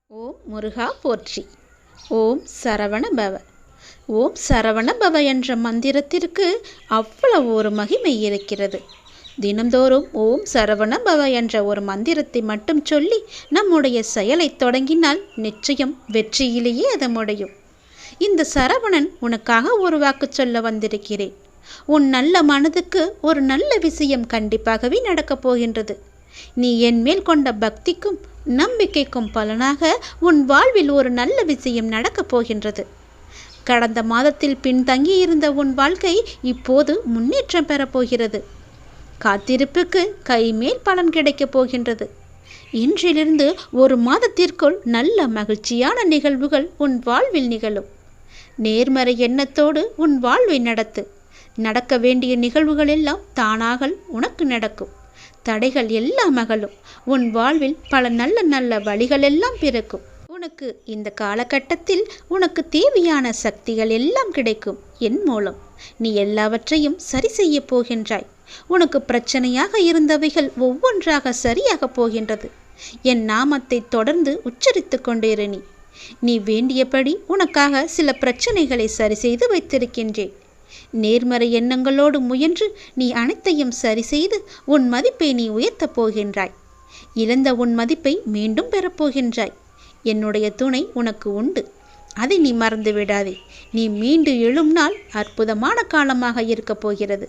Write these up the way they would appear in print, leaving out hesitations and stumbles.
ஓம் முருகா போற்றி. ஓம் சரவண பவ. ஓம் சரவண பவ என்ற மந்திரத்திற்கு அவ்வளவு ஒரு மகிமை இருக்கிறது. தினந்தோறும் ஓம் சரவண பவ என்ற ஒரு மந்திரத்தை மட்டும் சொல்லி நம்முடைய செயலை தொடங்கினால் நிச்சயம் வெற்றியிலேயே அது முடியும். இந்த சரவணன் உனக்காக ஒரு வாக்கு சொல்ல வந்திருக்கிறேன். உன் நல்ல மனதுக்கு ஒரு நல்ல விஷயம் கண்டிப்பாகவே நடக்கப் போகின்றது. நீ என் மேல் கொண்ட பக்திக்கும் நம்பிக்கைக்கும் பலனாக உன் வாழ்வில் ஒரு நல்ல விஷயம் நடக்கப் போகின்றது. கடந்த மாதத்தில் பின்தங்கியிருந்த உன் வாழ்க்கை இப்போது முன்னேற்றம் பெறப்போகிறது. காத்திருப்புக்கு கைமேல் பலன் கிடைக்கப் போகின்றது. இன்றிலிருந்து ஒரு மாதத்திற்குள் நல்ல மகிழ்ச்சியான நிகழ்வுகள் உன் வாழ்வில் நிகழும். நேர்மறை எண்ணத்தோடு உன் வாழ்வை நடத்து. நடக்க வேண்டிய நிகழ்வுகள் எல்லாம் தானாக உனக்கு நடக்கும். தடைகள் எல்லாம் அகலும். உன் வாழ்வில் பல நல்ல நல்ல வழிகள் எல்லாம் பிறக்கும். உனக்கு இந்த காலகட்டத்தில் உனக்கு தேவையான சக்திகள் எல்லாம் கிடைக்கும். என் மூலம் நீ எல்லாவற்றையும் சரி செய்ய போகின்றாய். உனக்கு பிரச்சனையாக இருந்தவைகள் ஒவ்வொன்றாக சரியாக போகின்றது. என் நாமத்தை தொடர்ந்து உச்சரித்து கொண்டிரு. நீ வேண்டியபடி உனக்காக சில பிரச்சனைகளை சரி செய்து வைத்திருக்கின்றேன். நேர்மறை எண்ணங்களோடு முயன்று நீ அனைத்தையும் சரி செய்து உன் மதிப்பை நீ உயர்த்தப் போகின்றாய். இழந்த உன் மதிப்பை மீண்டும் பெறப்போகின்றாய். என்னுடைய துணை உனக்கு உண்டு, அதை நீ மறந்து விடாதே. நீ மீண்டு எழும் நாள் அற்புதமான காலமாக இருக்கப் போகிறது.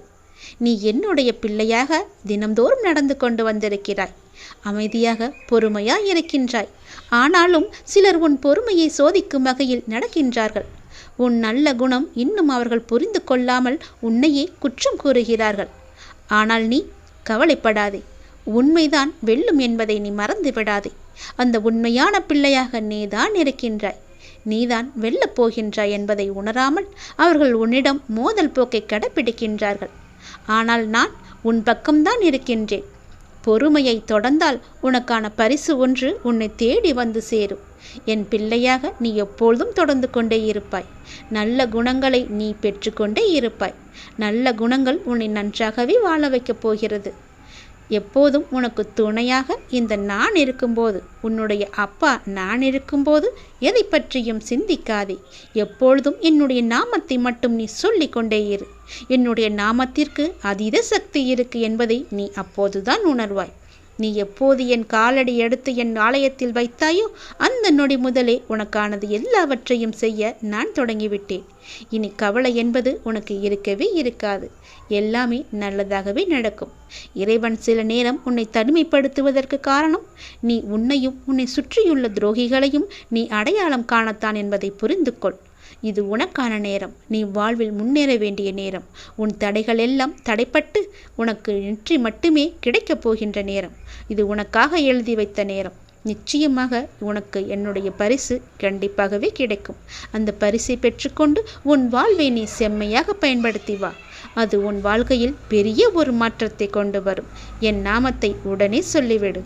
நீ என்னுடைய பிள்ளையாக தினம்தோறும் நடந்து கொண்டு வந்திருக்கிறாய். அமைதியாக பொறுமையாக இருக்கின்றாய். ஆனாலும் சிலர் உன் பொறுமையை சோதிக்கும் வகையில் நடக்கின்றார்கள். உன் நல்ல குணம் இன்னும் அவர்கள் புரிந்து கொள்ளாமல் உன்னையே குற்றம் கூறுகிறார்கள். ஆனால் நீ கவலைப்படாதே. உண்மைதான் வெல்லும் என்பதை நீ மறந்து விடாதே. அந்த உண்மையான பிள்ளையாக நீதான் இருக்கின்றாய். நீதான் வெல்லப் போகின்றாய் என்பதை உணராமல் அவர்கள் உன்னிடம் மோதல் போக்கை கடைப்பிடிக்கின்றார்கள். ஆனால் நான் உன் பக்கம்தான் இருக்கின்றேன். பொறுமையை தொடர்ந்தால் உனக்கான பரிசு ஒன்று உன்னை தேடி வந்து சேரும். என் பிள்ளையாக நீ எப்பொழுதும் தொடர்ந்து கொண்டே இருப்பாய். நல்ல குணங்களை நீ பெற்றுக்கொண்டே இருப்பாய். நல்ல குணங்கள் உன்னை நன்றாகவே வாழ வைக்கப் போகிறது. எப்போதும் உனக்கு துணையாக இந்த நான் இருக்கும்போது, உன்னுடைய அப்பா நான் இருக்கும்போது எதை பற்றியும் சிந்திக்காதே. எப்பொழுதும் என்னுடைய நாமத்தை மட்டும் நீ சொல்லிக் கொண்டே இரு. என்னுடைய நாமத்திற்கு அதீத சக்தி இருக்கு என்பதை நீ அப்போதுதான் உணர்வாய். நீ எப்போது என் காலடி எடுத்து என் ஆலயத்தில் வைத்தாயோ அந்த நொடி முதலே உனக்கானது எல்லாவற்றையும் செய்ய நான் தொடங்கிவிட்டேன். இனி கவலை என்பது உனக்கு இருக்கவே இருக்காது. எல்லாமே நல்லதாகவே நடக்கும். இறைவன் சில நேரம் உன்னை தனிமைப்படுத்துவதற்கு காரணம் நீ உன்னையும் உன்னை சுற்றியுள்ள துரோகிகளையும் நீ அடையாளம் காணத்தான் என்பதை புரிந்து கொள். இது உனக்கான நேரம். நீ வாழ்வில் முன்னேற வேண்டிய நேரம். உன் தடைகள் எல்லாம் தடைப்பட்டு உனக்கு வெற்றி மட்டுமே கிடைக்கப் போகின்ற நேரம். இது உனக்காக எழுதி வைத்த நேரம். நிச்சயமாக உனக்கு என்னுடைய பரிசு கண்டிப்பாகவே கிடைக்கும். அந்த பரிசை பெற்றுக்கொண்டு உன் வாழ்வை நீ செம்மையாக பயன்படுத்தி வா. அது உன் வாழ்க்கையில் பெரிய ஒரு மாற்றத்தை கொண்டு வரும். என் நாமத்தை உடனே சொல்லிவிடு.